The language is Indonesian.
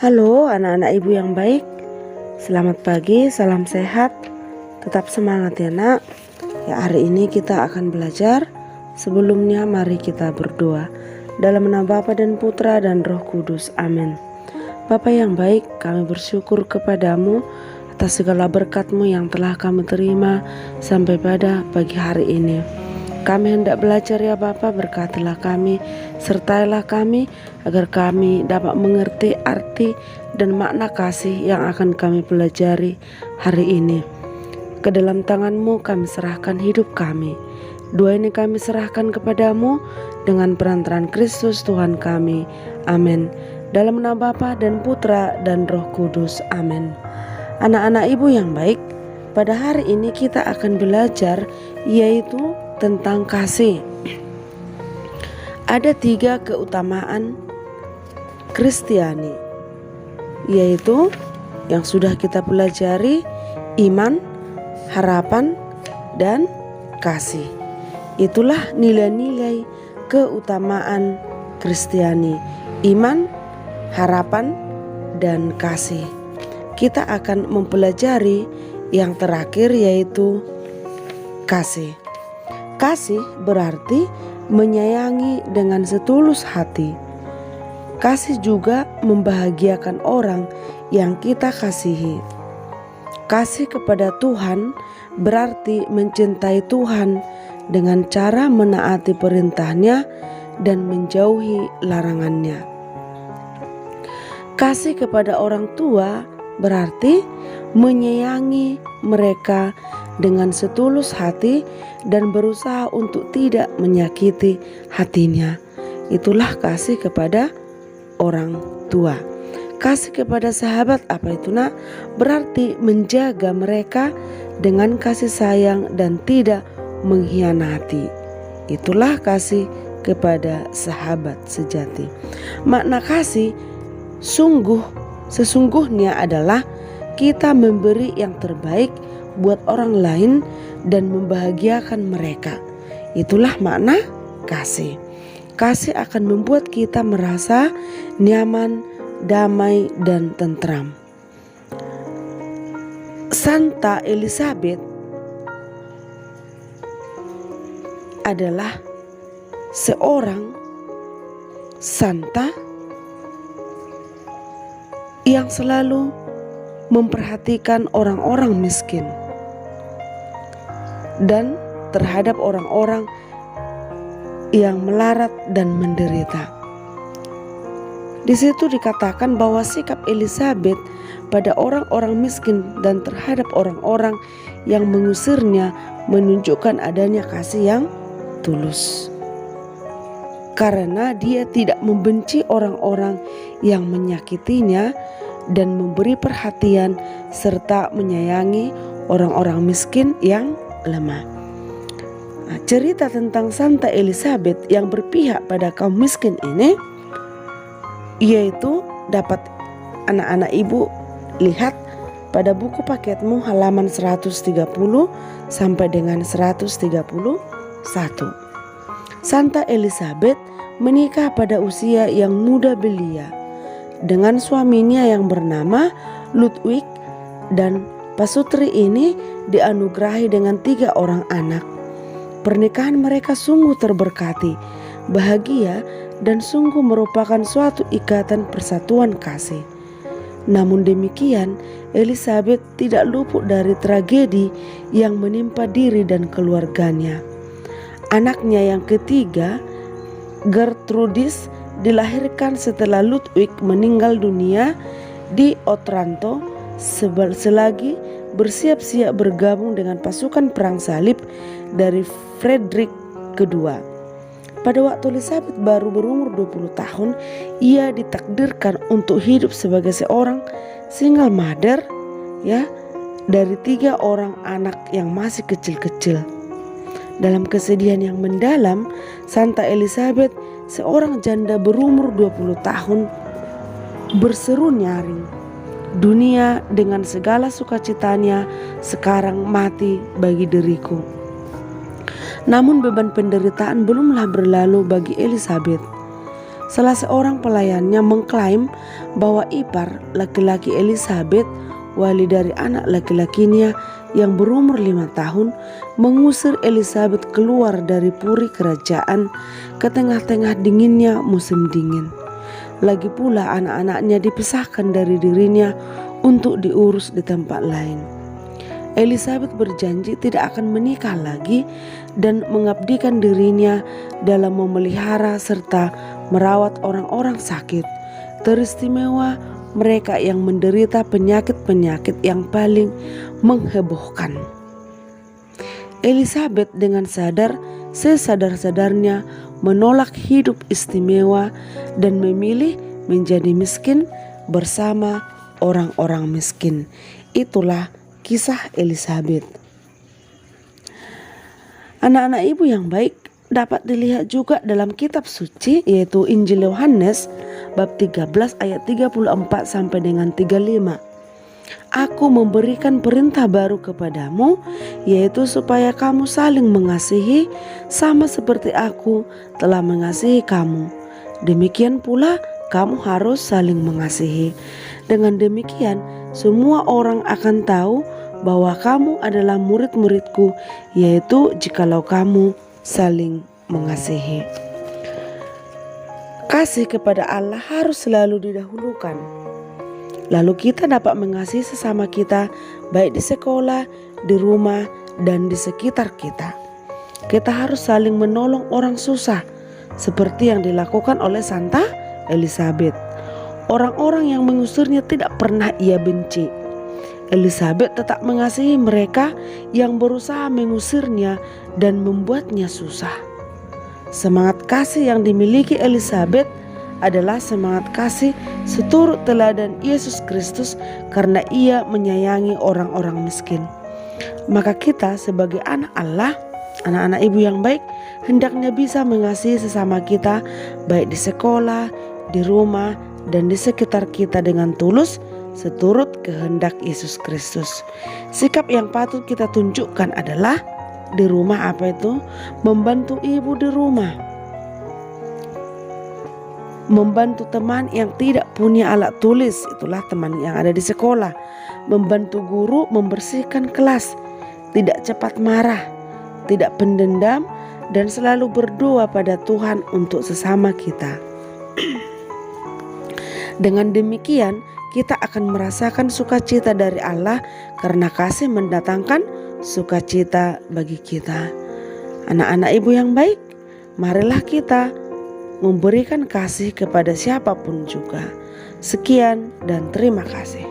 Halo anak-anak ibu yang baik, selamat pagi, salam sehat, tetap semangat ya nak. Ya, hari ini kita akan belajar. Sebelumnya mari kita berdoa. Dalam nama Bapa dan Putra dan Roh Kudus, amin. Bapa yang baik, kami bersyukur kepadamu atas segala berkat-Mu yang telah kami terima sampai pada pagi hari ini. Kami hendak belajar ya Bapa, berkatilah kami, sertailah kami agar kami dapat mengerti arti dan makna kasih yang akan kami pelajari hari ini. Ke dalam tangan-Mu kami serahkan hidup kami. Doa ini kami serahkan kepadamu dengan perantaraan Kristus Tuhan kami. Amin. Dalam nama Bapa dan Putra dan Roh Kudus. Amin. Anak-anak ibu yang baik, pada hari ini kita akan belajar yaitu tentang kasih. Ada 3 keutamaan Kristiani, yaitu yang sudah kita pelajari: iman, harapan, dan kasih. Itulah nilai-nilai keutamaan Kristiani: iman, harapan, dan kasih. Kita akan mempelajari yang terakhir, yaitu kasih. Kasih berarti menyayangi dengan setulus hati. Kasih juga membahagiakan orang yang kita kasihi. Kasih kepada Tuhan berarti mencintai Tuhan dengan cara menaati perintah-Nya dan menjauhi larangan-Nya. Kasih kepada orang tua berarti menyayangi mereka dengan setulus hati dan berusaha untuk tidak menyakiti hatinya. Itulah kasih kepada orang tua. Kasih kepada sahabat apa itu nak? Berarti menjaga mereka dengan kasih sayang dan tidak mengkhianati. Itulah kasih kepada sahabat sejati. Makna kasih sesungguhnya adalah kita memberi yang terbaik buat orang lain dan membahagiakan mereka. Itulah makna kasih. Kasih akan membuat kita merasa nyaman, damai, dan tentram. Santa Elizabeth adalah seorang santa yang selalu memperhatikan orang-orang miskin dan terhadap orang-orang yang melarat dan menderita. Di situ dikatakan bahwa sikap Elizabeth pada orang-orang miskin dan terhadap orang-orang yang mengusirnya menunjukkan adanya kasih yang tulus. Karena dia tidak membenci orang-orang yang menyakitinya dan memberi perhatian serta menyayangi orang-orang miskin yang lemah. Cerita tentang Santa Elizabeth yang berpihak pada kaum miskin ini, yaitu dapat anak-anak ibu lihat pada buku paketmu halaman 130 sampai dengan 131. Santa Elizabeth menikah pada usia yang muda belia dengan suaminya yang bernama Ludwig, dan pasutri ini dianugerahi dengan 3 orang anak. Pernikahan mereka sungguh terberkati, bahagia, dan sungguh merupakan suatu ikatan persatuan kasih. Namun demikian, Elizabeth tidak luput dari tragedi yang menimpa diri dan keluarganya. Anaknya yang ketiga, Gertrudis, dilahirkan setelah Ludwig meninggal dunia di Otranto selagi bersiap-siap bergabung dengan pasukan perang salib dari Frederick II. Pada waktu Elizabeth baru berumur 20 tahun, ia ditakdirkan untuk hidup sebagai seorang single mother dari 3 orang anak yang masih kecil-kecil. Dalam kesedihan yang mendalam, Santa Elizabeth, seorang janda berumur 20 tahun, berseru nyaring, "Dunia dengan segala sukacitanya sekarang mati bagi diriku." Namun beban penderitaan belumlah berlalu bagi Elizabeth. Salah seorang pelayannya mengklaim bahwa ipar laki-laki Elizabeth, wali dari anak laki-lakinya yang berumur 5 tahun, mengusir Elizabeth keluar dari puri kerajaan ke tengah-tengah dinginnya musim dingin. Lagi pula anak-anaknya dipisahkan dari dirinya untuk diurus di tempat lain. Elizabeth berjanji tidak akan menikah lagi dan mengabdikan dirinya dalam memelihara serta merawat orang-orang sakit, teristimewa mereka yang menderita penyakit-penyakit yang paling menghebohkan. Elizabeth dengan sesadar-sadarnya menolak hidup istimewa dan memilih menjadi miskin bersama orang-orang miskin. Itulah kisah Elizabeth. Anak-anak ibu yang baik, dapat dilihat juga dalam kitab suci, yaitu Injil Yohanes bab 13 ayat 34 sampai dengan 35. Aku memberikan perintah baru kepadamu, yaitu supaya kamu saling mengasihi sama seperti aku telah mengasihi kamu. Demikian pula kamu harus saling mengasihi. Dengan demikian semua orang akan tahu bahwa kamu adalah murid-muridku, yaitu jikalau kamu saling mengasihi. Kasih kepada Allah harus selalu didahulukan. Lalu kita dapat mengasihi sesama kita, baik di sekolah, di rumah, dan di sekitar kita. Kita harus saling menolong orang susah, seperti yang dilakukan oleh Santa Elizabeth. Orang-orang yang mengusirnya tidak pernah ia benci. Elizabeth tetap mengasihi mereka yang berusaha mengusirnya dan membuatnya susah. Semangat kasih yang dimiliki Elizabeth adalah semangat kasih seturut teladan Yesus Kristus karena ia menyayangi orang-orang miskin. Maka kita sebagai anak Allah, anak-anak ibu yang baik, hendaknya bisa mengasihi sesama kita baik di sekolah, di rumah, dan di sekitar kita dengan tulus seturut kehendak Yesus Kristus. Sikap yang patut kita tunjukkan adalah di rumah membantu ibu di rumah, membantu teman yang tidak punya alat tulis, itulah teman yang ada di sekolah, membantu guru membersihkan kelas, tidak cepat marah, tidak pendendam, dan selalu berdoa pada Tuhan untuk sesama kita. Dengan demikian kita akan merasakan sukacita dari Allah karena kasih mendatangkan sukacita bagi kita. Anak-anak ibu yang baik, marilah kita memberikan kasih kepada siapapun juga. Sekian dan terima kasih.